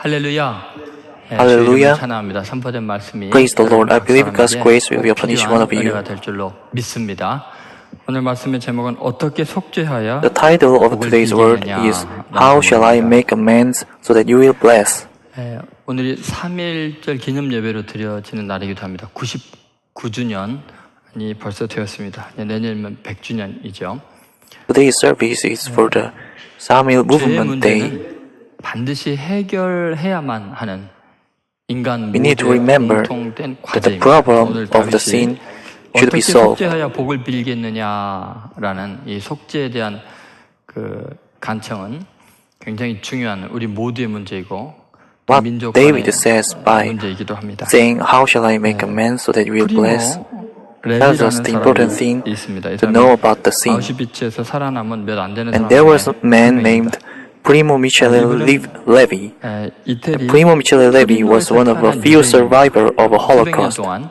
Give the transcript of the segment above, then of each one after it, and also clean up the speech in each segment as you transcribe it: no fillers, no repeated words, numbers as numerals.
할렐루야. Hallelujah. 찬양합니다. 선포된 말씀이 Praise the Lord. I believe God's grace will be upon each one of you. 은혜가 될 줄로 믿습니다. 오늘 말씀의 제목은 어떻게 속죄하여 The title of today's word is How shall I make amends so that you will bless? 오늘이 3.1절 기념 예배로 드려지는 날이기도 합니다. 99주년이 벌써 되었습니다. 내년이면 100주년이죠. Today's service is for the Samuel 죄의 Movement Day. 문제는 반드시 해결해야만 하는 인간 We need to 모두의 remember 공통된 that the 과제입니다. problem 오늘 of the sin should 어떻게 be solved. 속죄하여 복을 빌겠느냐라는 이 속죄에 대한 그 간청은 굉장히 중요한 우리 모두의 문제이고 What 민족 David 간의 says by 문제이기도 합니다. saying, How shall I make amends so that you will bless? tells us the important thing to know about the sin. 아우슈비츠에서 살아남은 몇 안 되는 And there was a man named Primo Michele Levi. Primo Michele Levi was one of a few survivors of a Holocaust. 동안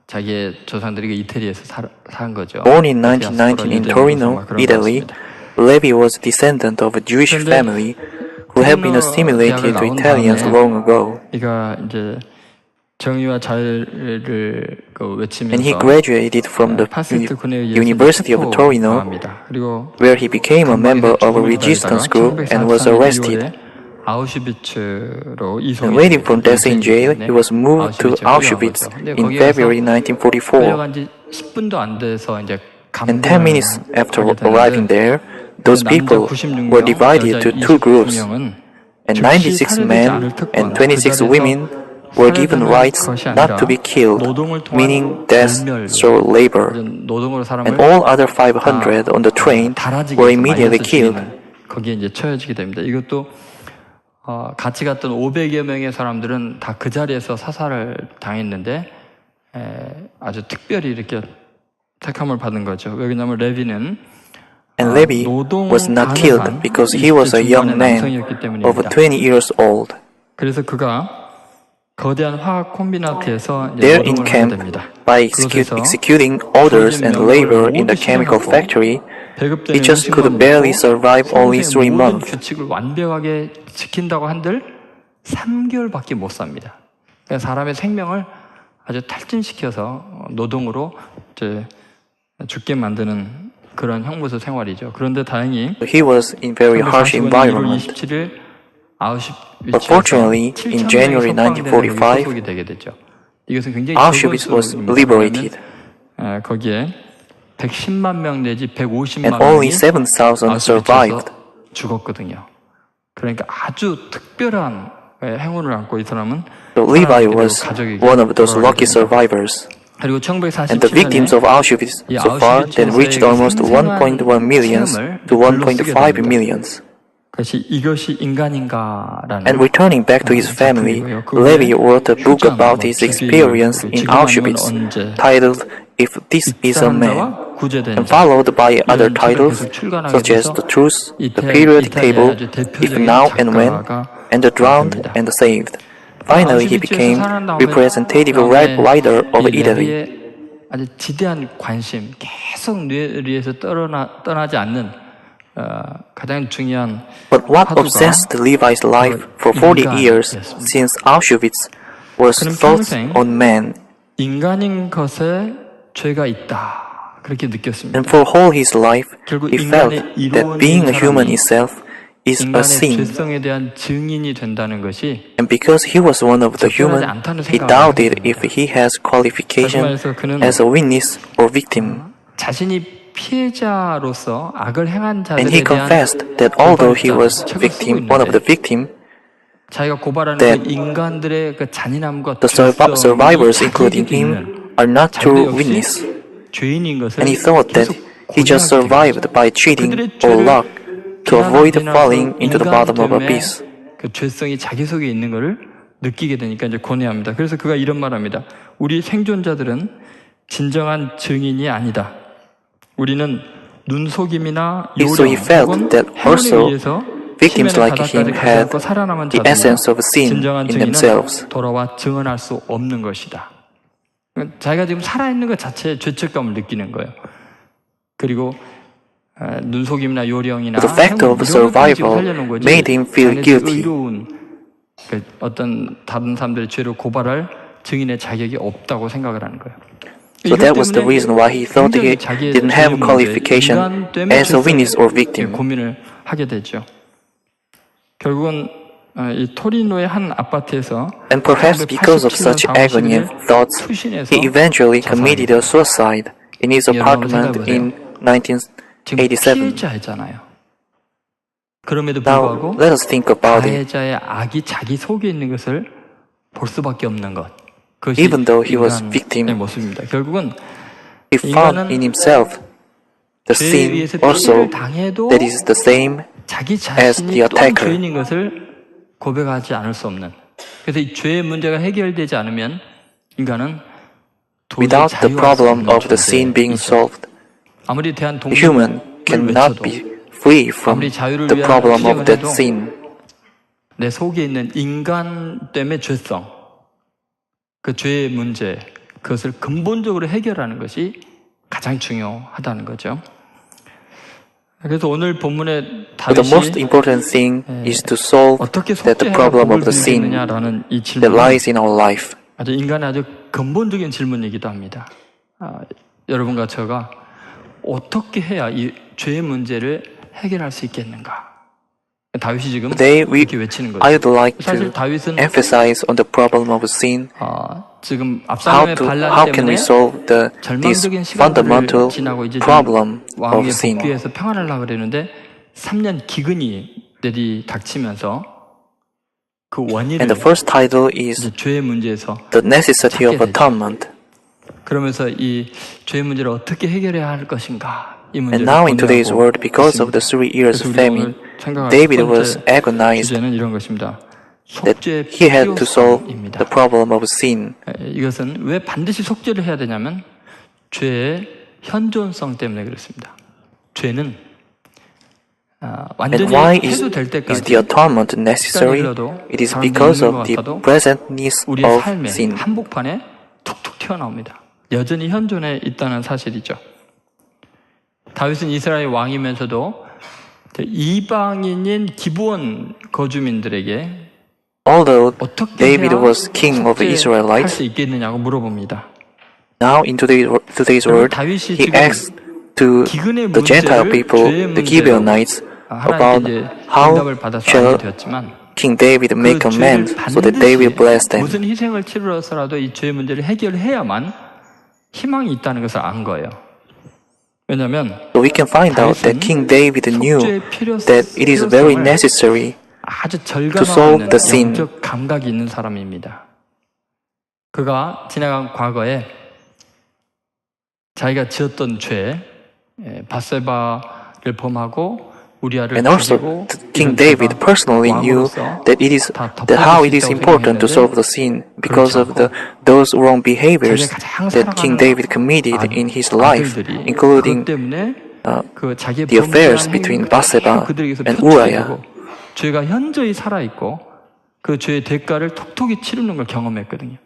자기의 조상들이 이태리에서 산 거죠. Born in 1919 in Torino, Italy, Levi was a descendant of a Jewish family who had been assimilated to Italians long ago. 그가 이제 정의와 자유를 외치면서 And he graduated from the University of Torino, where he became a member of a resistance group and was arrested. And waiting for death in jail, he was moved to Auschwitz in February 1944. And 10 minutes after arriving there, those people were divided to two groups, and 96 men and 26 women were given rights not to be killed, meaning death through labor, and all other 500 on the train were immediately killed. 거기에 이제 처해지게 됩니다. 이것도 같이 갔던 500여 명의 사람들은 다 그 자리에서 사살을 당했는데 아주 특별히 이렇게 택함을 받은 거죠. 왜냐하면 레비는 And Levi was not killed because he was a young man of 20 years old. 그래서 그가 거대한 화학 콤비나트에서 There in camp, by executing orders and labor in the chemical factory, he just could barely survive only 3 months. 규칙을 완벽하게 지킨다고 한들 3개월밖에 못 삽니다. 그러니까 사람의 생명을 아주 탈진시켜서 노동으로 이제 죽게 만드는 그런 형무소 생활이죠. 그런데 다행히 He was in very harsh environment. 27일 But fortunately, in January 1945, Auschwitz was liberated, 거기에 110만 명 내지 150만 and only 7,000 survived. 죽었거든요. 그러니까 아주 특별한 행운을 안고 이 사람은 So Levi was one of those lucky survivors. 그리고 And the victims of Auschwitz so far then reached almost 1.1 millions to 1.5 millions. 이것이 인간인가라는 And returning back to his family, Levi wrote a book about his experience in Auschwitz, titled If This Is a Man, and followed by other titles such as The Truth, The Periodic Table, If Now and When, and The Drowned and the Saved. Finally, he became representative writer of Italy. 아주 지대한 관심, 계속 뇌리에서 떠나지 않는 가장 중요한 But what obsessed Levi's life for 40 years since Auschwitz was thoughts on man. 인간인 것에 죄가 있다. 그렇게 느꼈습니다. And for all his life, he felt that being a human itself is a sin. 죄성에 대한 증인이 된다는 것이 And because he was one of the human, he doubted if he has qualification as a witness or victim. 자신이 피해자로서 악을 행한 자들에 And he 대한 confessed that although he was victim, one of the victim, 자기가 고발하는 그 인간들의 그 잔인함과 the survivors, including him, are not true witness. 죄인인 것을 And he thought that he just survived by cheating or luck to avoid falling into the bottom of abyss. 그 죄성이 자기 속에 있는 것을 느끼게 되니까 이제 고뇌합니다. 그래서 그가 이런 말합니다. 우리 생존자들은 진정한 증인이 아니다. 우리는 눈속임이나 요령 혹은 행운에 의해서 victims like him had the essence of sin in themselves. 돌아와 증언할 수 없는 것이다. 자기가 지금 살아있는 것 자체에 죄책감을 느끼는 거예요. 그리고 눈속임이나 요령이나 The fact of survival made him feel guilty. 어떤 다른 사람들의 죄를 고발할 증인의 자격이 없다고 생각을 하는 거예요. So that was the reason why he thought he didn't have qualification as a witness or victim. 고민을 하게 되죠. 결국은 이 토리노의 한 아파트에서 And perhaps because of such agony and thoughts, he eventually committed a suicide in his apartment in 1987. 피해자였잖아요. 그럼에도 Now, 불구하고 let us think about it. 가해자의 악이 자기 속에 있는 것을 볼 수밖에 없는 것. 그것이 Even though he was 인간의 victim, 모습입니다. 결국은 he found in himself the 죄에 sin 의해서 also 피해를 당해도 that is the same 자기 as 자신이 the 또한 attacker. 죄인인 것을 고백하지 않을 수 없는. 그래서 이 죄의 문제가 해결되지 않으면 인간은 도저히 Without the 자유할 수 problem 없는 of the sin being 존재이죠. solved, 아무리 대한 the human 동물을 cannot 외쳐도 be free from 아무리 자유를 the 위한 problem of 투쟁을 that 해도 sin. 내 속에 있는 인간 때문에 죄성, 그 죄의 문제, 그것을 근본적으로 해결하는 것이 가장 중요하다는 거죠. 그래서 오늘 본문의 But the most 다윗이 important thing is to solve 어떻게 that the 속죄해야 problem 복을 of the sin 빌겠느냐라는 이 that 질문은 lies in our life. 아주 인간의 아주 근본적인 질문이기도 합니다. 여러분과 저가 어떻게 해야 이 죄의 문제를 해결할 수 있겠는가? 다윗이 지금 Today 이렇게 외치는 거죠. I would like 사실 to 다윗은 emphasize on the problem of sin. 지금 How 압살롬의 반란 can we 때문에 solve this 절망적인 fundamental 시간들을 지나고 이제 좀 problem 왕위에 of sin? 복귀해서 평안하려고 그랬는데 3년 기근이 내리닥치면서 그 원인을 And the first title is 이제 죄의 문제에서 The Necessity of 찾게 되죠. Atonement. 그러면서 이 죄의 문제를 어떻게 해결해야 할 것인가 이 And 문제를 now in today's 고민하고 world, because of the 3 years 그래서 of 우리가 오늘 famine, 생각할 David 첫 was 번째 agonized 주제는 이런 것입니다. that 속죄의 he had to solve 필요성입니다. the problem of sin. 이것은 왜 반드시 속죄를 해야 되냐면 죄의 현존성 때문에 그렇습니다. 죄는 And 완전히 why is 해소될 the 때까지 atonement necessary? It is because of the presentness 우리의 of 삶의 sin. 한복판에 툭툭 튀어나옵니다. 여전히 현존해 있다는 사실이죠. 다윗은 이스라엘 왕이면서도 이방인인 기브온 거주민들에게 Although 어떻게 David 해야 was king of the 할 Israelites, 수 있겠느냐고 물어봅니다. now in today's world, 다윗이 he 지금 asks to 기근의 the Gentile 문제를 people, 죄의 the 문제로 Gibeonites, about 하나님께 이제 how 응답을 받아서 shall 알게 되었지만 King David make 그 amends 죄를 so that they will bless 반드시 them. 무슨 희생을 치르서라도 이 죄의 문제를 해결해야만 희망이 있다는 것을 안 거예요. 왜냐하면 So we can find out that King David knew that it is very necessary 아주 to 절감하고 solve 있는 the sin. 영적 감각이 있는 사람입니다. 그가 지나간 과거에 자기가 지었던 죄, 바세바를 범하고 우리아를 And also, 죽이고 King David personally knew that it is that how it is important to solve the sin because of those wrong behaviors that King David committed in his life, including the affairs between Bathsheba and Uriah. 죄가 현저히 살아있고 그 죄의 대가를 톡톡히 치르는 걸 경험했거든요.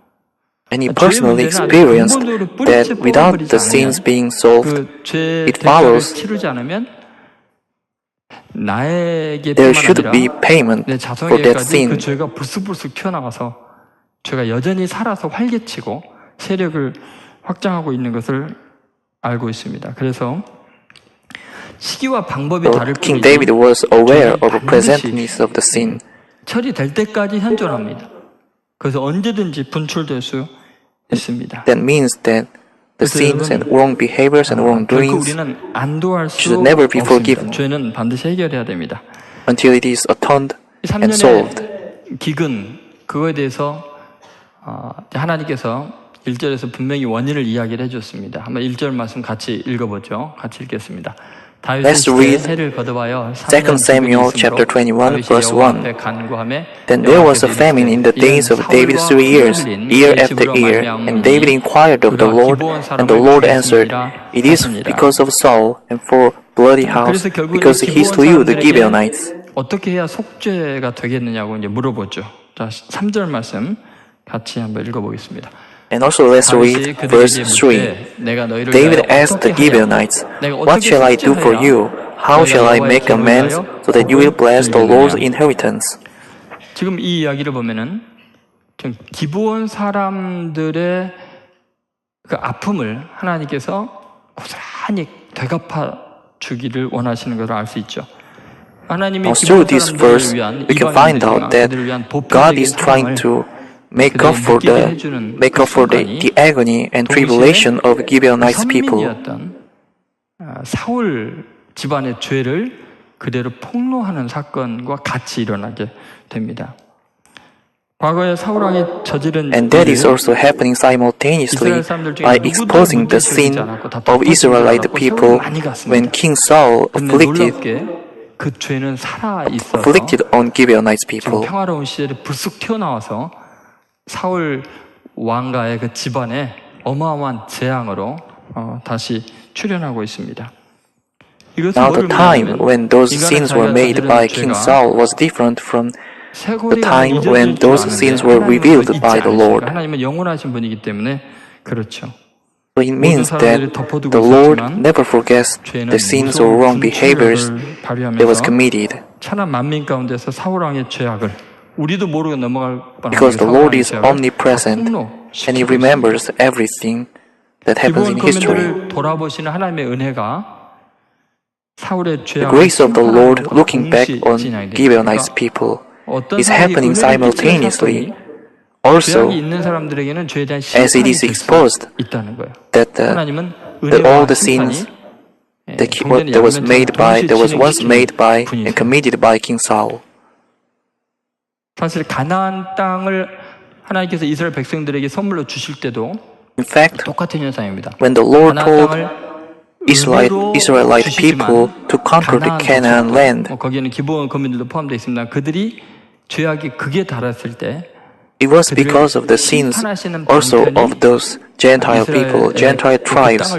And he personally experienced that without the sins being solved, 그 죄의 it 대가를 follows 치르지 않으면 나에게뿐만 there should 아니라 be payment 내 for that 자손에게까지 sin. 그 죄가 불쑥불쑥 튀어나가서 죄가 여전히 살아서 활개치고 세력을 확장하고 있는 것을 알고 있습니다. 그래서 시기와 방법이 So 다를 King 뿐이지 David was aware of the 반드시 presentness of the sin. 처리될 때까지 현존합니다. 그래서 언제든지 분출될 수 있습니다. That means that the sins and wrong behaviors and wrong 결코 doings 우리는 안도할 수 should never be 없습니다. forgiven 죄는 반드시 해결해야 됩니다. until it is atoned and 3년의 solved. 기근 그거에 대해서 하나님께서 1절에서 분명히 원인을 이야기를 해줬습니다. 한번 1절 말씀 같이 읽어보죠. 같이 읽겠습니다. Let's read 2 Samuel chapter 21 verse 1. Then there was a famine in the days of David 3 years, year after year, and David inquired of the Lord, and the Lord answered, It is because of Saul and for bloody house, because he slew the Gibeonites. 어떻게 해야 속죄가 되겠느냐고 이제 물어보죠. 자, 3절 말씀 같이 한번 읽어보겠습니다. And also let's read verse 3. David asked the Gibeonites, What shall I do for you? How shall I make amends so that you will bless the Lord's inheritance? 지금 이 이야기를 보면은 좀 기브온 사람들의 그 아픔을 하나님께서 고스란히 되갚아 주기를 원하시는 것을 알 수 있죠. 하나님이 through 기브온 this 사람들을 verse, 위한 we can find out that 그들을 위한 God is trying to make up for the agony and tribulation of Gibeonites people. 선민이었던 사울 집안의 죄를 그대로 폭로하는 사건과 같이 일어나게 됩니다. 과거에 사울 왕이 저지른 And that is also happening simultaneously by exposing the sin of Israelite people when King Saul 그 죄는 살아 있어서 afflicted on Gibeonites people. 평화로운 시절에 불쑥 튀어나와서 사울 왕가의 그 집안에 어마어마한 재앙으로 다시 출현하고 있습니다. Now the time when those sins were made by King Saul was different from the time when those sins were revealed by the Lord. 하나님은 영원하신 분이기 때문에 그렇죠. So it means that the Lord never forgets the sins or wrong behaviors that was committed. 천하 만민 가운데서 사울 왕의 죄악을 우리도 모르고 넘어갈 뻔한 Because the Lord is omnipresent and He remembers everything that happens in history. 돌아보시는 하나님의 은혜가 사울의 The grace of the Lord looking back on Gibeonites people is happening simultaneously also as it is exposed that all the sins that was once made by and committed by King Saul. 사실 가나안 땅을 하나님께서 이스라엘 백성들에게 선물로 주실 때도 In fact, 똑같은 현상입니다. when the Lord told Israelite people to conquer the Canaan land, 거기에는 기브온 거민들도 포함되어 있습니다. 그들이 죄악이 극에 달했을 때 it was because of the sins also of those Gentile people, Gentile tribes,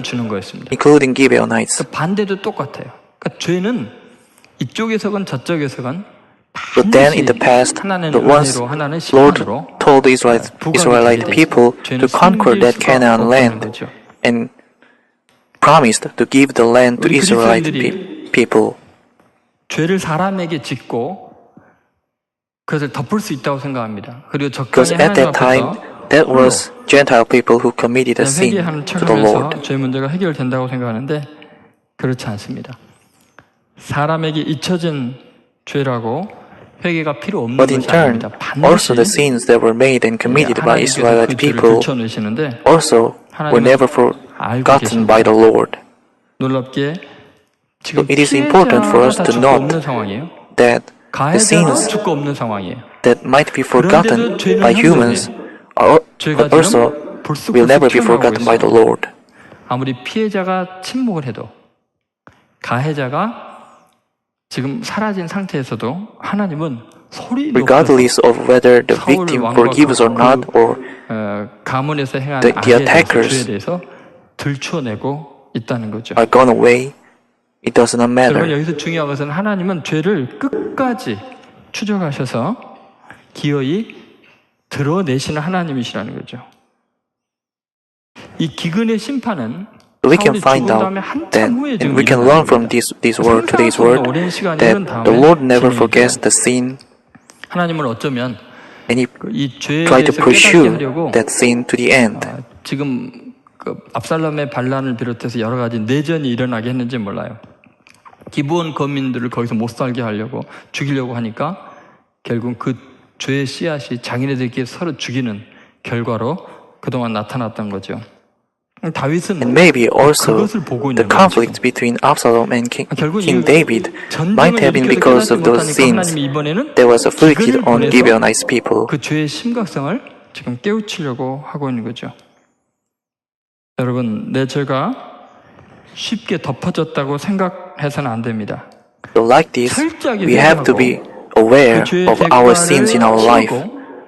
including Gibeonites. 반대도 똑같아요. 그러니까 죄는 이쪽에서건 저쪽에서건 But then in the past, the once Lord told the Israelite people to conquer that Canaan land and promised to give the land to Israelite people. 죄를 사람에게 짓고 그것을 덮을 수 있다고 생각합니다. 그리고 Because at that time, that was Gentile people who committed a sin to the Lord. 죄 문제가 해결된다고 생각하는데 그렇지 않습니다. 사람에게 잊혀진 죄라고 회개가 필요 없는 But in 것이 turn, 아닙니다. also the sins that were made and committed by Israelite people also were never forgotten by the Lord. 놀랍게 So it is important for us to note that the sins that might be forgotten by humans also will never be forgotten by the Lord. 아무리 피해자가 침묵을 해도 가해자가 지금 사라진 상태에서도 하나님은 소리 Regardless of whether the victim forgives or not, or 가문에서 행한 the attackers 죄에 대해서 들춰내고 있다는 거죠. are gone away, it does not matter. 여러분 여기서 중요한 것은 하나님은 죄를 끝까지 추적하셔서 기어이 드러내시는 하나님이시라는 거죠. 이 기근의 심판은 We can find out that, and we can learn from this word, today's word, that the Lord never forgets the sin, 하나님은 어쩌면 and He tried to pursue that sin to the end. 지금 그 압살롬의 반란을 비롯해서 여러 가지 내전이 일어나게 했는지 몰라요. 기브온 거민들을 거기서 못 살게 하려고 죽이려고 하니까 결국 그 죄의 씨앗이 자기네들끼리 서로 죽이는 결과로 그동안 나타났던 거죠. 다윗은 And maybe also the conflict between Absalom and King David might have been because of those sins that was afflicted on Gibeonites people. 그 죄의 심각성을 지금 깨우치려고 하고 있는 거죠. 여러분, 내 죄가 쉽게 덮어졌다고 생각해서는 안 됩니다. So like this, we have to be aware of our sins in our life.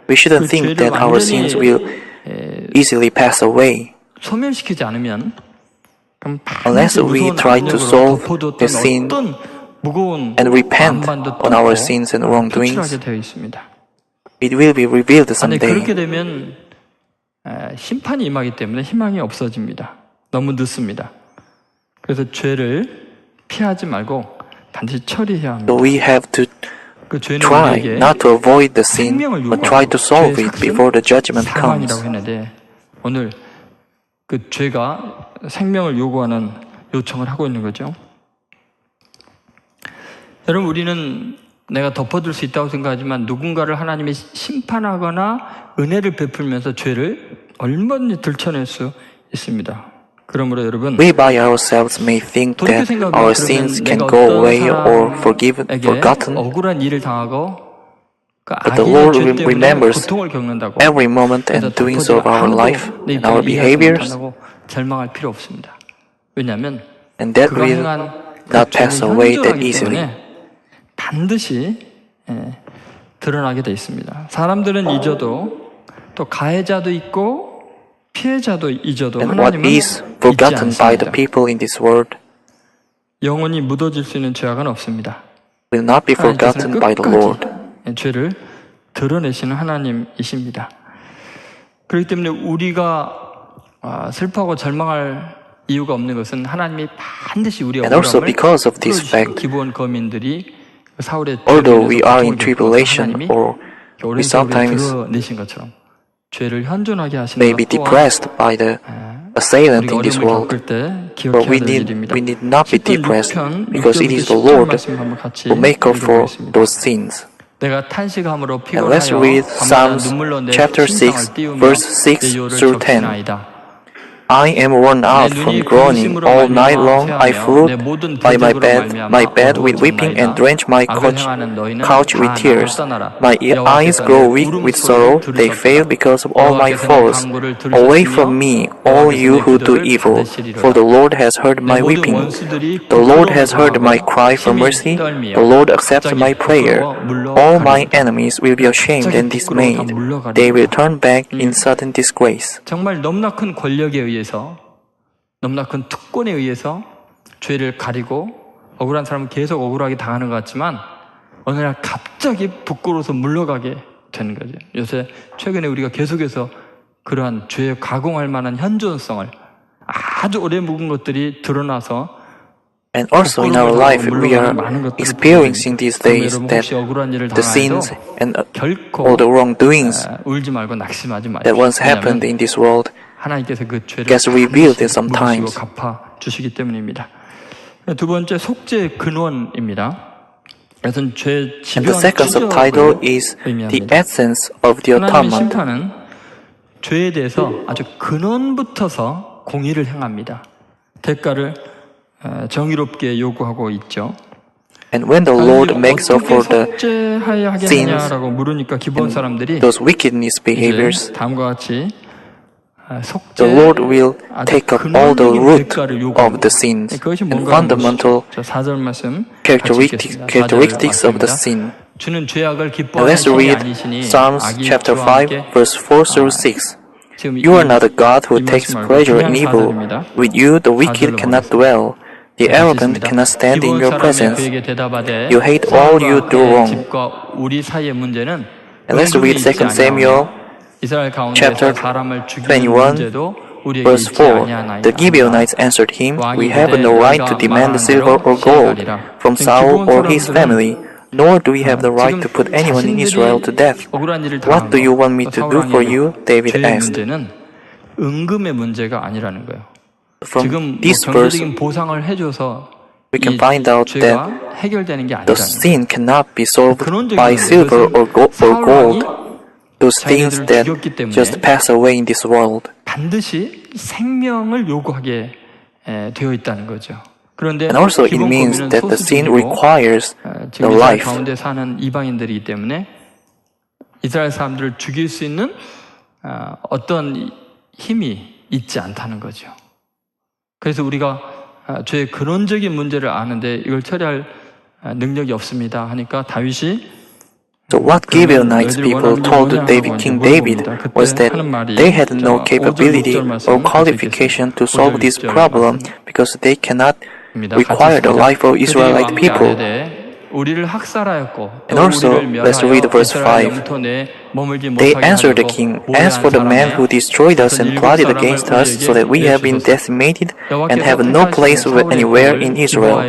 We shouldn't think that our sins will easily pass away. 소멸시키지 않으면 unless we try to solve the sin and repent on our sins and wrongdoings, it will be revealed someday. 그렇게 되면 심판이 임하기 때문에 희망이 없어집니다. 너무 늦습니다. 그래서 죄를 피하지 말고 반드시 처리해야 합니다. So we have to try not to avoid the sin, but try to solve it before the judgment comes. 사망이라고 했는데 오늘 그 죄가 생명을 요구하는 요청을 하고 있는 거죠. 여러분 우리는 내가 덮어둘 수 있다고 생각하지만 누군가를 하나님이 심판하거나 은혜를 베풀면서 죄를 얼마든지 들춰낼 수 있습니다. 그러므로 여러분 We by ourselves may think that our sins can go away or forgotten, 억울한 일을 당하고 but the Lord remembers every moment and doings of our life and our behaviors, 절망할 필요 없습니다. 왜냐하면 and that will not pass away that easily. 반드시 드러나게 돼 있습니다. 사람들은 잊어도 또 가해자도 있고 피해자도 잊어도 And what 하나님은 is 잊지 forgotten by the 않습니다. people in this world 영원히 묻어질 수 있는 죄악은 없습니다. will not be forgotten by the Lord. 죄를 드러내시는 하나님이십니다. 그렇기 때문에 우리가 슬퍼하고 절망할 이유가 없는 것은 하나님이 반드시 우리의 And also 억울함을 because of this fact, 기부원 거민들이 사울의 although we are in tribulation or we sometimes 드러내신 것처럼 죄를 현존하게 하시는 may be depressed by the assailant in this world, but we need not be depressed because it is the Lord who make up for those sins. 내가 탄식함으로 And let's read Psalms chapter 6, verse 6 through 10. I am worn out from groaning all night long. I float by my bed with weeping and drench my couch with tears. My eyes grow weak with sorrow. They fail because of all my faults. Away from me, all you who do evil, for the Lord has heard my weeping. The Lord has heard my cry for mercy. The Lord accepts my prayer. All my enemies will be ashamed and dismayed. They will turn back in sudden disgrace. 정말 너무나 큰 권력에 의해서 너무나 큰 특권에 의해서 죄를 가리고 억울한 사람은 계속 억울하게 당하는 것 같지만 어느 날 갑자기 부끄러워서 물러가게 되는 거죠. 요새 최근에 우리가 계속해서 그러한 죄에 가공할 만한 현존성을 아주 오래 묵은 것들이 드러나서 And also in our life, we are experiencing these days that the sins and all the wrongdoings 울지 말고 낙심하지 마십시오. that once happened in this world 하나님께서 그 죄를 gets revealed sometimes. 갚아 주시기 때문입니다. 두 번째 속죄의 근원입니다. 그것은 죄 And the second subtitle is the essence of the 하나님의 atonement. 심판은 죄에 대해서 아주 근원부터서 공의를 행합니다. 대가를 정의롭게 요구하고 있죠. And when the Lord makes up for the 속죄하게 sins 하냐라고 물으니까 기본 사람들이 those wickedness behaviors, 다음과 같이 the Lord will take up all the root of the sins and fundamental characteristics of the sin. 주는 죄악을 And let's 기뻐하시는 read 아니시니 Psalms chapter 5, verse 4 through 6. You are not a God who takes pleasure in evil. With you the wicked cannot dwell. The arrogant cannot stand in your presence. You hate all you do wrong. And let's read 2 Samuel chapter 21, verse 4. The Gibeonites answered him, We have no right to demand silver or gold from Saul or his family, nor do we have the right to put anyone in Israel to death. What do you want me to do for you? David asked. 은금의 문제가 아니라는 거예요. From this verse, we can find out that the sin cannot be solved by silver or gold, those things that just pass away in this world. 반드시 생명을 요구하게 되어 있다는 거죠. 그런데 And also it means that the sin requires the life. 가운데 사는 이방인들이기 때문에 이스라엘 사람들을 죽일 수 있는 어떤 힘이 있지 않다는 거죠. 그래서 우리가 죄의 근원적인 문제를 아는데 이걸 처리할 능력이 없습니다 하니까 다윗이 So what Gibeonites people told King David was that they had no capability or qualification to solve this problem because they cannot require the life of Israelite people. 우리를 학살하였고 And also, let's read verse 5. They answered the king, "As for the man who destroyed us and plotted against us, so that we have been decimated and have no place anywhere in Israel."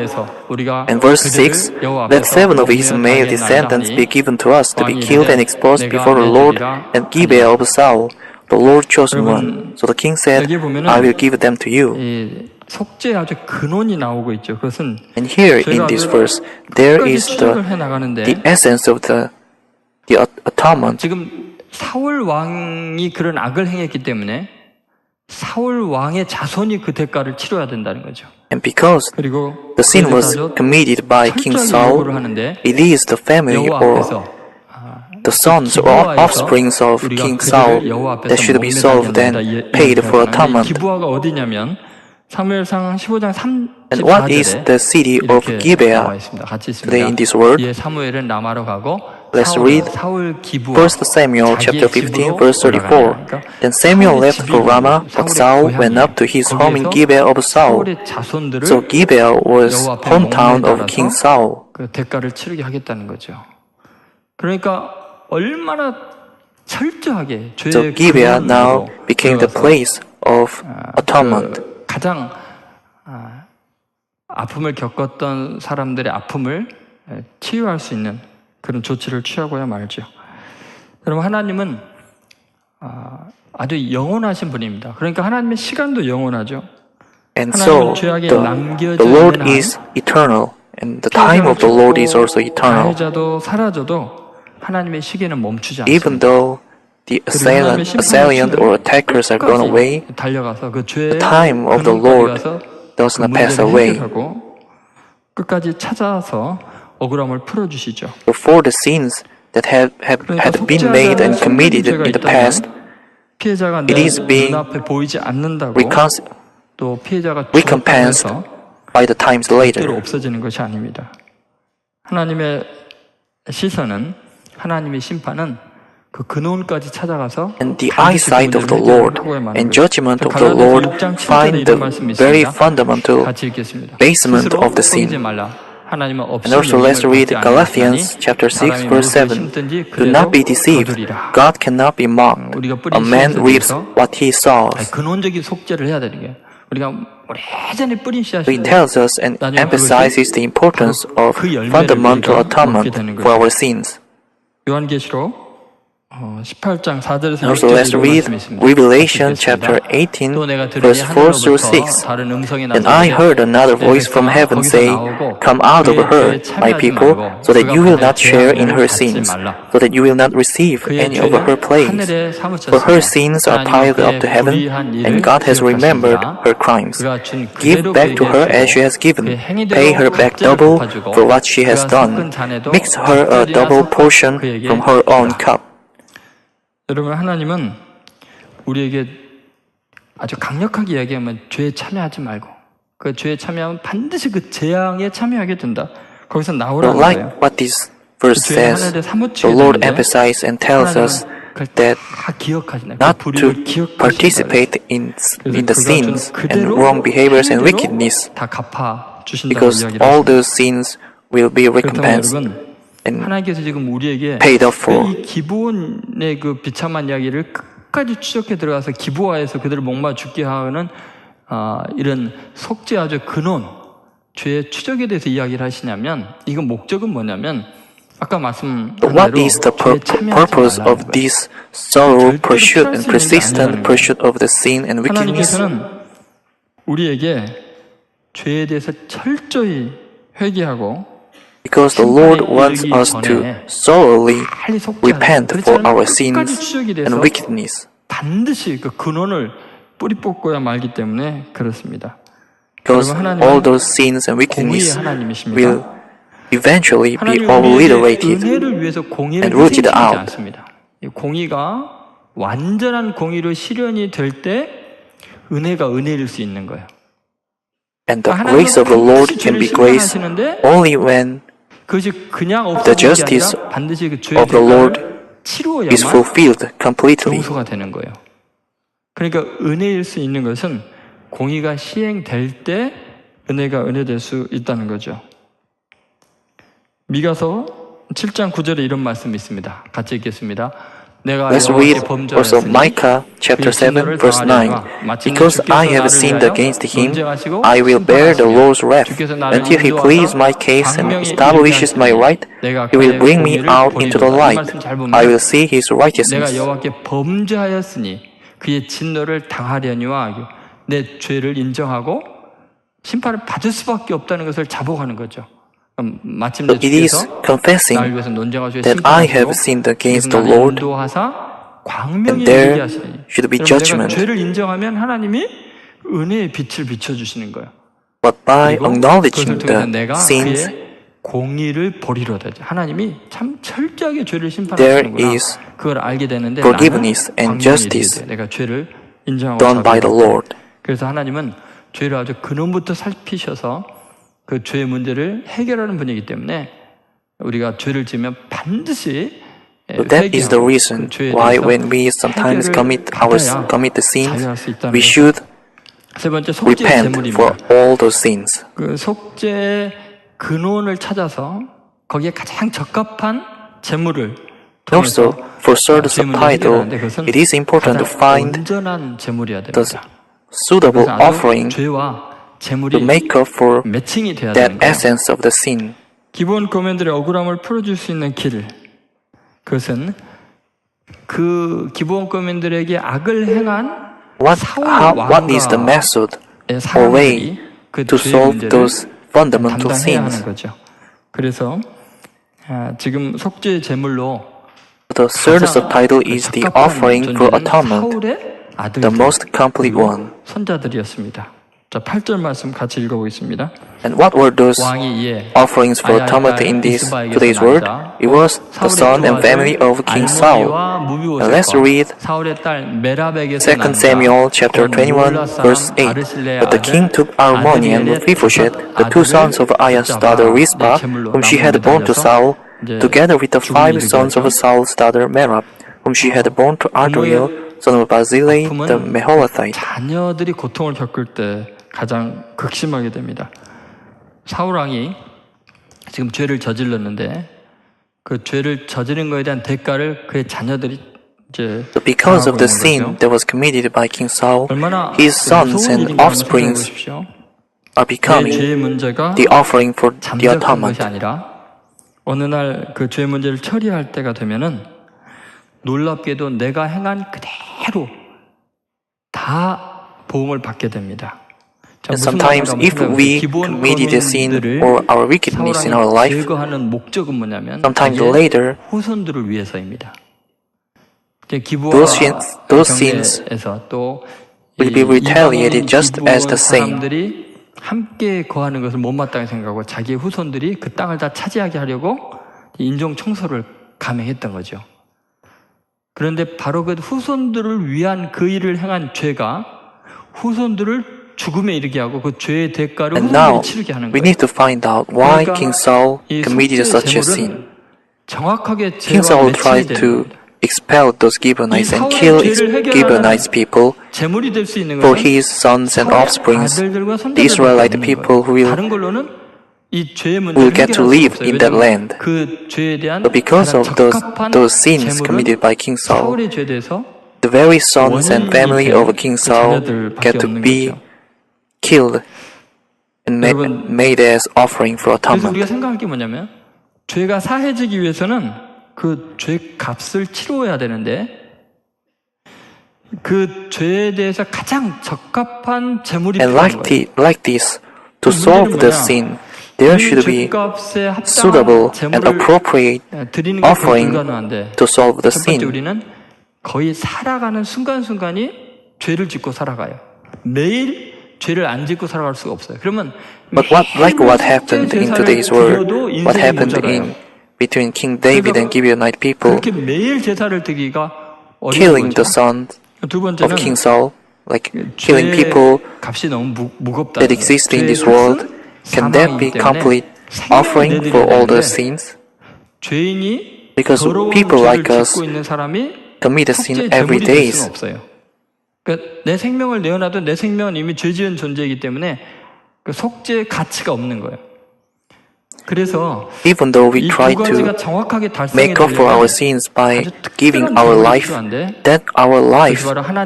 And verse 6, "Let 7 of his male descendants be given to us to be killed and exposed before the Lord at Gibeah of Saul, the Lord's chosen one." So the king said, "I will give them to you." 속죄의 아주 근원이 나오고 있죠. 그것은 And here in this verse, there is the essence of the atonement. 지금 사울 왕이 그런 악을 행했기 때문에 사울 왕의 자손이 그 대가를 치러야 된다는 거죠. And because 그리고 the sin was committed by King Saul, it is the family or the sons or offsprings of King Saul that should be solved and paid for atonement. 기브아가 어디냐면 사무엘상 15장 34절에 And what is the city of Gibeah? Today in this word, 사무엘은 라마로 가고 let's read 1 Samuel chapter 15 verse 34. Then Samuel left for Ramah, but Saul went up to his home in Gibeah of Saul. So Gibeah was hometown of King Saul. 그 대가를 치르게 하겠다는 거죠. 그러니까 얼마나 철저하게 So Gibeah now became the place of atonement. 가장 아픔을 겪었던 사람들의 아픔을 치유할 수 있는 그런 조치를 취하고야 말죠. 여러분, 하나님은 아주 영원하신 분입니다. 그러니까 하나님의 시간도 영원하죠. And so the Lord is eternal, and the time of the Lord is also eternal. 가해자도 사라져도 하나님의 시계는 멈추지 않습니다. Even though the assailant or attackers are gone away, the time of the Lord does not pass away. 끝까지 찾아서 억울함을 풀어주시죠. For the sins that had been made and committed in the past, 피해자가 it is being 눈앞에 보이지 않는다고 또 피해자가 recompensed by the times later. 없어지는 것이 아닙니다. 하나님의 시선은 하나님의 심판은 그 근원까지 찾아가서 And the eyesight of the Lord and judgment of the Lord find the very fundamental basement of the sin. And also let's read Galatians chapter 6 verse 7. Do not be deceived. God cannot be mocked. A man reaps what he sows. 근원적인 속죄를 해야 되는 거예요. 우리가 오래전에 뿌린 씨앗이 He tells us and emphasizes the importance of fundamental atonement for our sins. 요한계시록 18장 4절에서 Also, let's read Revelation chapter 18, verse 4 through 6. And I heard another voice from heaven say, "Come out of her, my people, so that you will not share in her sins, so that you will not receive any of her plagues. For her sins are piled up to heaven, and God has remembered her crimes. Give back to her as she has given. Pay her back double for what she has done. Mix her a double portion from her own cup." 여러분, 하나님은 우리에게 아주 강력하게 이야기하면 죄에 참여하지 말고 그 죄에 참여하면 반드시 그 재앙에 참여하게 된다. 거기서 나오라는 거예요. Like what this verse says, the Lord emphasizes and tells us that not to participate in the sins and wrong behaviors and wickedness, because all those sins will be recompensed. 하나님께서 지금 우리에게 paid up for. 이 기브온의 그 비참한 이야기를 끝까지 추적해 들어가서 기브아에서 그들을 목마 죽게 하는 이런 속죄 아주 근원, 죄의 추적에 대해서 이야기를 하시냐면 이건 목적은 뭐냐면 아까 말씀한 대로 What is the purpose of this sorrow, pursuit, and persistent pursuit of the sin and wickedness? 하나님께서는 우리에게 죄에 대해서 철저히 회개하고 Because the Lord wants us to thoroughly repent for our sins and wickedness. 반드시 그 근원을 뿌리 뽑고야 말기 때문에 그렇습니다. Because all those sins and wickedness will eventually be obliterated and rooted out. 공의가 완전한 공의로 실현이 될 때 은혜가 은혜일 수 있는 거예요. And the grace of the Lord can be grace only when the justice of the Lord is fulfilled completely. 용서가 되는 거예요. 그러니까 은혜일 수 있는 것은 공의가 시행될 때 은혜가 은혜될 수 있다는 거죠. 미가서 7장 9절에 이런 말씀이 있습니다. 같이 읽겠습니다. Let's read also Micah chapter 7 verse 9. Because I have sinned against him, I will bear the Lord's wrath. Until he pleads my case and establishes my right, he will bring me out into the light. I will see his 내가 righteousness. 여호와께 범죄하였으니 그의 진노를 당하려니와 내 죄를 인정하고 심판을 받을 수밖에 없다는 것을 자복하는 거죠. 마침내 So it is 주께서 confessing 나를 위해서 논쟁하시고 that I have sinned against the Lord, 인도하사 광명에 and there 이르게 하시니. should be 내가 judgment. 죄를 인정하면 하나님이 은혜의 빛을 비춰주시는 거예요. But by 그리고 acknowledging 그것을 통해서 the 내가 sins, 그의 공의를 보리로다. 하나님이 참 철저하게 죄를 there 심판하시는구나. is 그걸 알게 되는데 forgiveness 나는 and justice 내가 죄를 인정하고 done by the 자복했다. Lord. 그래서 하나님은 죄를 아주 근원부터 살피셔서 그 죄의 문제를 해결하는 분이기 때문에 우리가 죄를 지으면 반드시 So that is the 회개하고 reason 그 죄에 why 대해서 when we sometimes 해결을 받아야 commit the sins, 자유할 수 있다는 we 거죠. should 세 번째 속죄의 repent for 제물입니다. all those sins. 그 속죄의 근원을 찾아서 거기에 가장 적합한 제물을 Also, 통해서 for service 죄 of 문제를 title, 해결하는데 그것은 it is important to 가장 find 온전한 제물이어야 the 됩니다. suitable 그래서 아주 offering 죄와 to 제물이 make up for 매칭이 돼야 that 되는 거예요. essence of the sin. 기본 고면들의 억울함을 풀어줄 수 있는 길, 그것은 그 기본 고면들에게 악을 행한 What is the method or way 그 to 죄의 solve 문제를 those fundamental 담당해야 하는 sins? 거죠. 그래서 지금 속죄의 제물로 The service of title is the offering for atonement, 사울의 the 아들들, most complete one. 손자들이었습니다. 자, 8절 말씀 같이 읽어보겠습니다. And what were those 왕이 이에 offerings for atonement in this today's word? It was the son and family of King Saul. And let's read 2 Samuel chapter 21 verse 8. But the king took Armoni and Mephibosheth, the two sons of Aiah's daughter Rizpah, whom she had borne to Saul, together with the 5 sons of Saul's daughter Merab, whom she had borne to Adriel, son of Barzillai the Meholathite. 자녀들이 고통을 겪을 때 가장 극심하게 됩니다. 사울 왕이 지금 죄를 저질렀는데 그 죄를 저지른 것에 대한 대가를 그의 자녀들이 이제 So because of the 당하고 있는 sin 거죠. that was committed by King Saul, 얼마나 his sons 무서운 and 일인가 한번 offsprings 생각해 보십시오. are 내 becoming 죄의 문제가 the offering for the 잠적한 atonement. 것이 아니라 어느 날 그 죄의 문제를 처리할 때가 되면은 놀랍게도 내가 행한 그대로 다 보응을 받게 됩니다. 자, And 무슨 sometimes 말인가 if 한번 we 기본 committed a sin 거민들을 or our wickedness in our 사울왕이 life, 제거하는 목적은 뭐냐면 sometimes 그게 later 후손들을 위해서입니다. those sins 기부와에서 또 will be retaliated just as the same. 사람들이 함께 거하는 것을 못마땅히 생각하고 자기의 후손들이 그 땅을 다 차지하게 하려고 인종 청소를 감행했던 거죠. 그런데 바로 그 후손들을 위한 그 일을 행한 죄가 후손들을 죽음에 이르게 하고 그 죄의 대가를 And 후손들이 now 치르게 하는 we 거예요. need to find out why 그러니까 King Saul 이 committed 속죄의 such a 제물은 sin. 정확하게 King 죄와 Saul 매칭이 tried 되는 to 겁니다. expel those Gibeonites and 이 kill 사울의 죄를 해결하는 Gibeonite people 제물이 될 수 있는 for 것은 his sons and 사울의 offsprings, 아들들과 the 손자들밖에 Israelite 없는 people who 거예요. will 다른 걸로는 이 죄의 will 문제를 get to 해결할 수 live 없어요. in that 왜냐하면 land. 그 죄에 대한 But because 가장 of 적합한 those sins 제물은 committed by King Saul, 사울의 죄에 대해서 the very sons and family 원인이 of 된 King 그 Saul 자녀들밖에 get to 없는 be 거죠. killed and 여러분, made as offering for 그래서 atonement. 우리가 생각할 게 뭐냐면 죄가 사해지기 위해서는 그 죄 값을 치러야 되는데 그 죄에 대해서 가장 적합한 제물이 And 필요한 거예요. like this, to 그 solve the 문제는 뭐냐? sin, there should be 죄값에 합당한 suitable and 제물을 appropriate 드리는 게 offering 불가능한데 to solve the 첫 번째 sin. 우리는 거의 살아가는 순간순간이 죄를 짓고 살아가요. 매일 죄를 안 짓고 살아갈 수가 없어요. 그러면 But like what happened in today's world, what happened in between King David and Gibeonite people, 그렇게 매일 제사를 드리기가 어려운 killing the 거죠. sons 두 of 번째는 King Saul, like 죄의 killing people 값이 너무 무겁다. that exist in this world, can that be complete offering for all the sins? 죄인이 Because 더러운 people 죄를 like us 짓고 있는 사람이 commit a sin 속죄의 every 제물이 될 day. 수는 없어요. 그러니까 내 생명을 내어놔도 내 생명은 이미 죄지은 존재이기 때문에 그 속죄의 가치가 없는 거예요. 그래서 Even though we 이 try 두 to 가지가 정확하게 make up for our sins by giving our life, that our life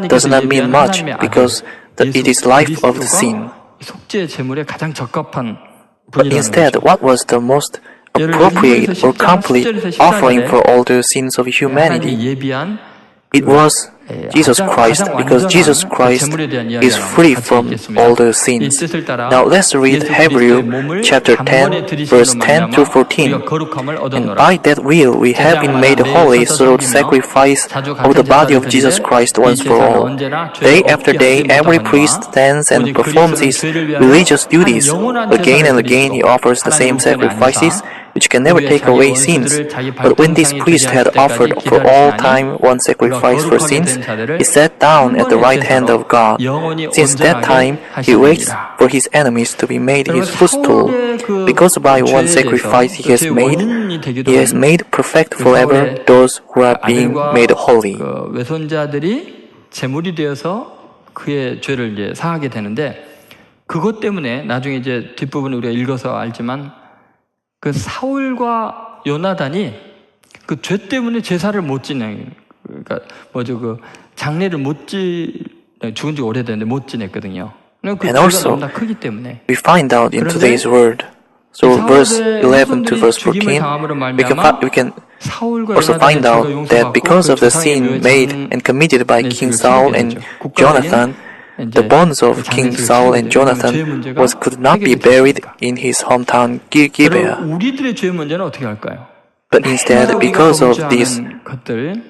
does not mean much because it is life of the sin. 속죄의 제물에 가장 적합한 But 분이라는 instead, 거죠. what was the most appropriate or complete offering for all the sins of humanity? 하나님이 예비한 It was Jesus Christ, because Jesus Christ is free from all the sins. Now let's read Hebrew chapter 10, verse 10 through 14. And by that will we have been made holy through the sacrifice of the body of Jesus Christ once for all. Day after day, every priest stands and performs his religious duties. Again and again he offers the same sacrifices, which can never take away sins. But when this priest had offered for all time one sacrifice for sins, he sat down at the right hand of God. Since that time, he waits for his enemies to be made his footstool. Because by one sacrifice he has made perfect forever those who are being made holy. 외손자들이 제물이 되어서 그의 죄를 이제 사하게 되는데, 그것 때문에 나중에 이제 뒷부분을 우리가 읽어서 알지만 그 사울과 요나단이 그 죄 때문에 제사를 못 지내, 그러니까 그 장례를 죽은 지 오래됐는데 못 지냈거든요. 그 죄가 너무나 크기 때문에. We find out in today's word. So verse 11 to verse 14, we can also find out that because of the sin made and committed by King Saul and Jonathan, the bones of King Saul and Jonathan could not be buried in his hometown Gibeah. 우리들의 죄 문제는 어떻게 할까요? But instead, because of this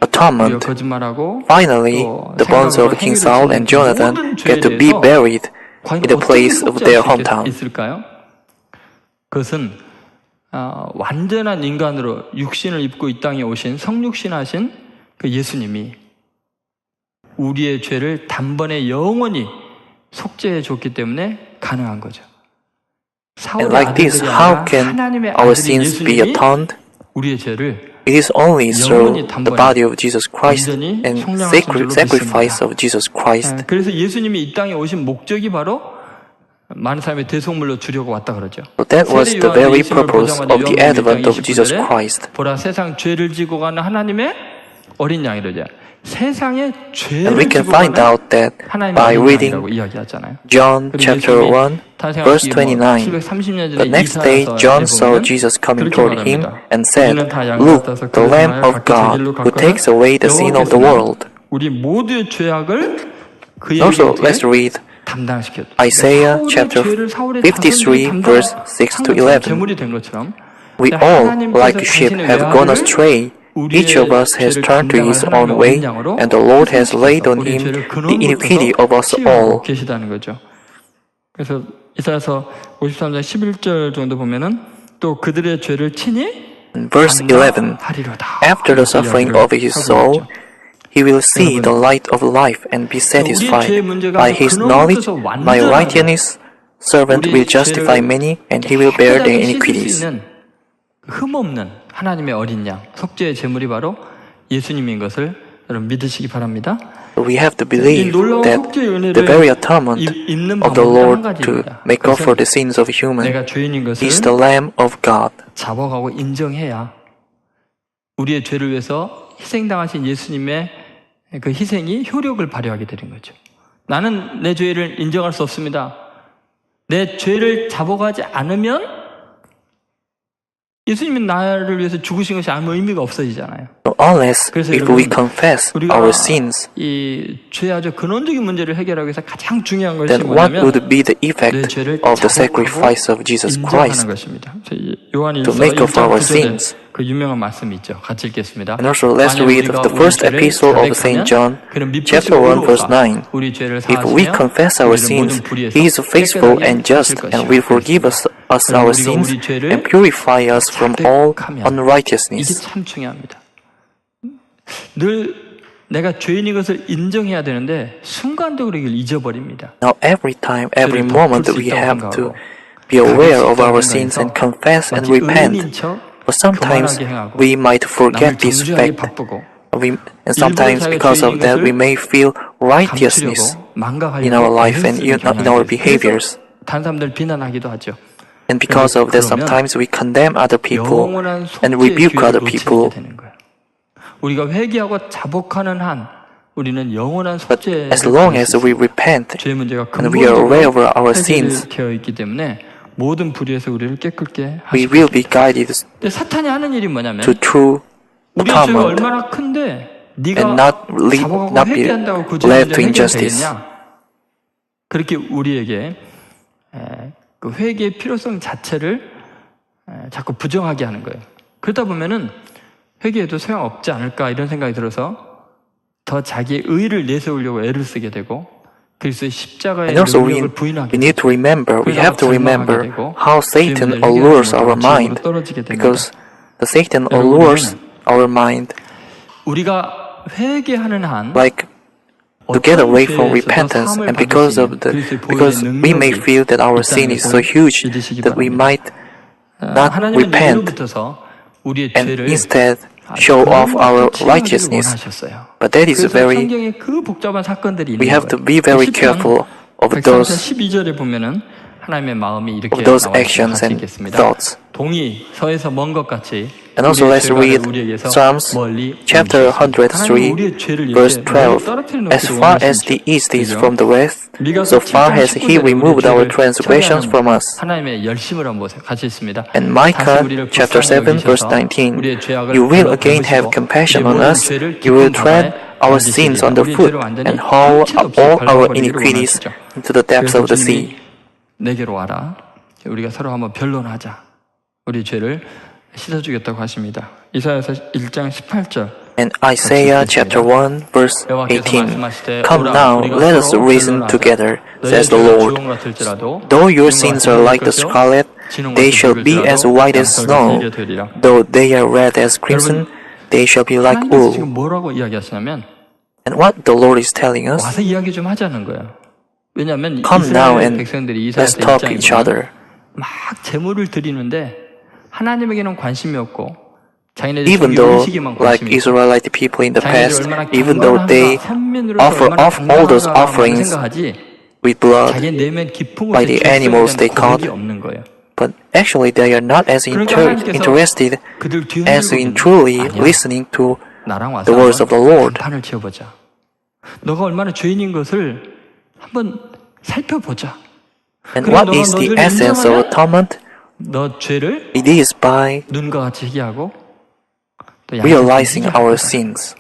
atonement, finally, the bones of King Saul and Jonathan get to be buried in the place of their hometown. 그것은 완전한 인간으로 육신을 입고 이 땅에 오신 성육신하신 그 예수님이 우리의 죄를 단번에 영원히 속죄해 줬기 때문에 가능한 거죠. And like this, how can our sins be atoned? 우리의 죄를 It is only through the body of Jesus Christ and sacrifice of Jesus Christ. 그래서 예수님이 이 땅에 오신 목적이 바로 많은 사람의 대속물로 주려고 왔다 그러죠. So that was the very purpose of the advent of Jesus Christ. 보라, 세상 죄를 지고 가는 하나님의 어린 양 이러죠. 세상의 죄를 And we can find out that by reading John chapter 1, verse 29. The next day John saw Jesus coming toward him and said, "Look, the Lamb of God who takes away the sin of the world." 우리 모두의 죄악을 Also, let's read Isaiah chapter 53, verse 6 to 11. We all, like sheep, have gone astray. Each of us has turned to his own way, and the Lord has laid on him the iniquity of us all. 그래서 이사야서 53장 11절 정도 보면은 또 그들의 죄를 친히 Verse 11. After the suffering of his soul, he will see the light of life and be satisfied. By his knowledge, my righteousness servant will justify many, and he will bear their iniquities. 흠없는 하나님의 어린 양, 속죄의 제물이 바로 예수님인 것을 여러분 믿으시기 바랍니다. We have to believe that the very atonement of the Lord to make up for the sins of human is the Lamb of God. 자복하고 인정해야 우리의 죄를 위해서 희생당하신 예수님의 그 희생이 효력을 발휘하게 되는 거죠. 나는 내 죄를 인정할 수 없습니다. 내 죄를 자복하지 않으면 예수님이 나를 위해서 죽으신 것이 아무 의미가 없어지잖아요. Unless if we confess our sins, 이 죄의 아주 근원적인 문제를 해결하기 위해서 가장 중요한 것이 then what 뭐냐면 would be the effect of the sacrifice of Jesus Christ to make up for our sins? 그 유명한 말씀이 있죠. 같이 읽겠습니다. And also let's read the first epistle of St. John, chapter 1, verse 9. If we confess our sins, He is faithful and just and will forgive us our sins and purify us from all unrighteousness. 이게 참 중요합니다. 늘 내가 죄인인 것을 인정해야 되는데 순간적으로 이걸 잊어버립니다. Now every time, every moment we have to be aware of our sins and confess and repent. But sometimes we might forget this fact. And sometimes because of that we may feel righteousness in our life and in our behaviors. 다른 사람들 비난하기도 하죠. And because of that, sometimes we condemn other people and rebuke other people. 우리가 회개하고 자복하는 한 우리는 영원한 But 속죄에 as long as we repent 죄의 문제가 and we are aware of our 해결되어 sins, 있기 때문에 모든 불의에서 우리를 깨끗게 we 하시고 will be guided 근데 사탄이 하는 일이 뭐냐면 to true 우리의 죄가 atonement 얼마나 큰데 네가 and 자복하고 not be 회개한다고 그 죄 led 문제 to injustice. 해결되겠냐? 그렇게 우리에게 그 회개의 필요성 자체를 자꾸 부정하게 하는 거예요. 그러다 보면은 회개에도 소용없지 않을까 이런 생각이 들어서 더 자기의 의의를 내세우려고 애를 쓰게 되고 그리스도의 십자가의 And also we 능력을 부인하게 need to remember, we have to remember how Satan allures our mind, because the Satan allures our mind 우리가 회개하는 한 like to get away from repentance, and because we may feel that our sin is so huge that we might not repent and instead show off our righteousness. But that is we have to be very careful of those actions and thoughts. 동이 서에서 먼 것 같이 And also let's read Psalms chapter 103 verse 12. As far as the east is from the west, so far has He removed our transgressions from us. 하나님의 열심을 한번 보세요. 같이 있습니다. And Micah chapter 7 verse 19. You will again have compassion on us. You will tread our sins underfoot and haul all our iniquities into the depths of the sea. 내게로 와라. 우리가 서로 한번 변론하자. 우리 죄를 씻어주겠다고 하십니다. 이사야서 1장 18절. And Isaiah chapter 1 verse 18. Come now, let us reason together, says the Lord. Though your sins are like the scarlet, they shall be as white as snow. Though they are red as crimson, they shall be like wool. 지금 뭐라고 이야기하시냐면 And what the Lord is telling us, 와서 이야기 좀 하자는 거예요. 왜냐하면 come now 이스라엘 and 백성들이 let's 이사야서 talk each 1장에서 other. 막 제물을 드리는데 하나님에게는 관심이 없고 자기네들 Even 종교 though, 의식에만 like 관심이 있고 Israelite people in the past, 자기네들 얼마나 even though they offer off all those offerings with blood 자기 내면 깊은 by 곳에 the animals they 고백이 caught, 없는 거예요. but actually they are not as interested 그들 as in 뒤흔들고 truly 아니야. listening to 나랑 와서 the words of the Lord. 판을 지어보자. 너가 얼마나 죄인인 것을 한번 살펴보자. And what is the essence of atonement? 너 죄를 It is by 눈과 같이 회개하고 또 realizing our sins,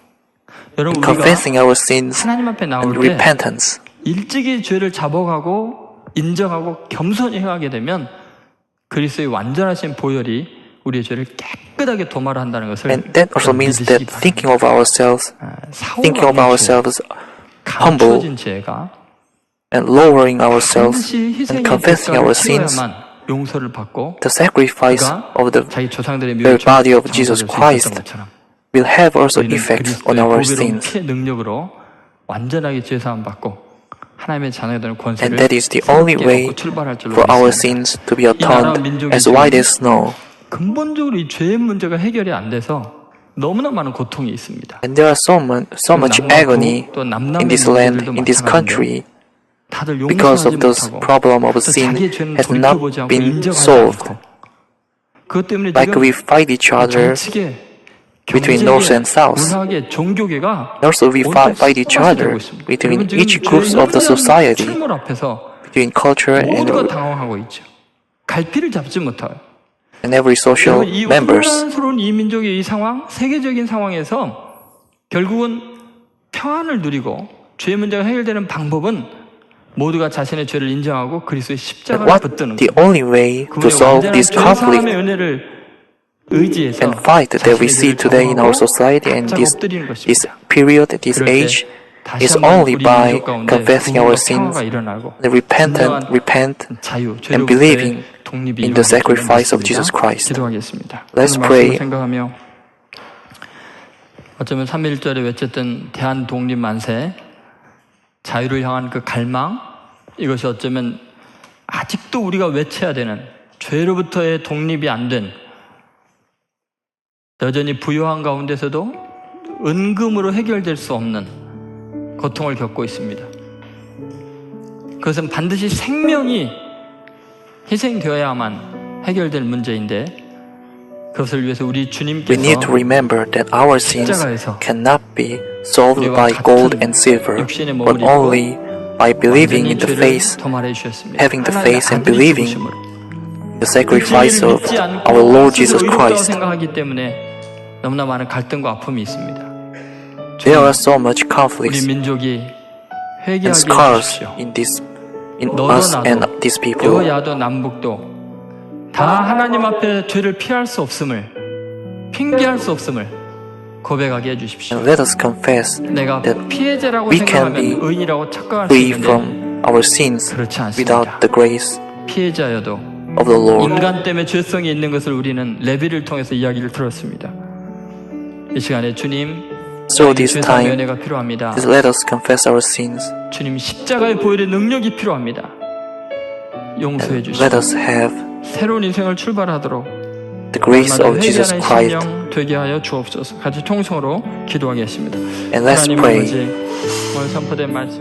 여러분 우리가 confessing our sins, 하나님 앞에 나올 and 때 repentance. 일찍이 죄를 자복하고 인정하고 겸손히 행하게 되면 그리스도의 완전하신 보혈이 우리의 죄를 깨끗하게 도말을 한다는 것을 And that also means that thinking of ourselves humble 감춰진 죄가 and lowering ourselves 반드시 희생의 and confessing our 대가를 sins, 치러야만 용서를 받고 the sacrifice of the 자기 조상들의 very body of 묘를 Jesus 장사될 수 Christ 있었던 것처럼 will have also 우리는 effects 그리스도의 on our 보배로운 sins. 피의 능력으로 완전하게 죄 사함 받고 하나님의 자녀들의 권세를 And that is the only way 출발할 줄로 for our 믿습니다. sins to be atoned as white as snow. 근본적으로 이 죄의 문제가 해결이 안 돼서 너무나 많은 고통이 있습니다. And there are so much agony in this land, in this country, 다들 because of 용서하지 this 못하고 problem of 또 sin 자기의 죄는 has not 돌이켜보지 않고 been 인정하지 solved. 않고 그것 때문에 Like 지금 we fight each other 정치계, between 경제계, North and South. 문화계, 종교계가 And also we fight each other between each groups of the society, 출몰 앞에서 between culture 모두가 and 당황하고 있죠. 갈피를 잡지 못해요. every social 여러분, 이 members. 혼란스러운 이 민족의 이 상황, 세계적인 상황에서 결국은 평안을 누리고 죄 문제가 해결되는 방법은 모두가 자신의 죄를 인정하고 그리스도의 And 십자가를 what 붙드는 the 거예요. only way to 그분의 solve 완전한 this 죄사함의 conflict 은혜를 의지해서 and fight that we see today in our society and this period, this age, is only by confessing our sins, and repent and believing in the sacrifice of Jesus Christ. Let's pray. 생각하며 어쩌면 3.1절에 외쳤던 대한 독립 만세, 자유를 향한 그 갈망, 이것이 어쩌면 아직도 우리가 외쳐야 되는 죄로부터의 독립이 안 된 여전히 부요한 가운데서도 은금으로 해결될 수 없는 고통을 겪고 있습니다. 그것은 반드시 생명이 희생되어야만 해결될 문제인데 그것을 위해서 우리 We 주님께서 need to remember that our sins 십자가에서 cannot be solved 우리와 by gold 같은 and silver, 육신에 but 머무르고 only by believing in the 죄를 faith, 도말해 주셨습니다. having the 하나님의 faith and 아들이 believing 죽으심으로. the sacrifice 진리를 of 믿지 않고 our Lord 스스로 Jesus 의롭다고 Christ. 생각하기 때문에 너무나 많은 갈등과 아픔이 있습니다. There are so much 우리 conflicts 민족이 and 회개하게 scars 해주십시오. in 너도 us and 나도 these people. 여야도 남북도 다 하나님 앞에 죄를 피할 수 없음을, 핑계할 수 없음을 고백하게 해주십시오. And let us confess 내가 that 피해자라고 we can 생각하면 be 의인이라고 착각할 수 free 있는데 from our sins 그렇지 without 않습니다. the grace 피해자여도 of the Lord. 인간 때문에 죄성이 있는 것을 우리는 레위를 통해서 이야기를 들었습니다. 이 시간에 주님, So this 죄사함의 time, 은혜가 필요합니다. let us confess our sins. 주님 십자가의 보혈의 능력이 필요합니다. 용서해 Let 주시고 us have 새로운 인생을 출발하도록 the grace of Jesus 회개하는 Christ. 심령 되게 하여 주옵소서. 같이 통성으로 기도하겠습니다. And let's 하나님 pray. 아버지, 오늘 선포된 말씀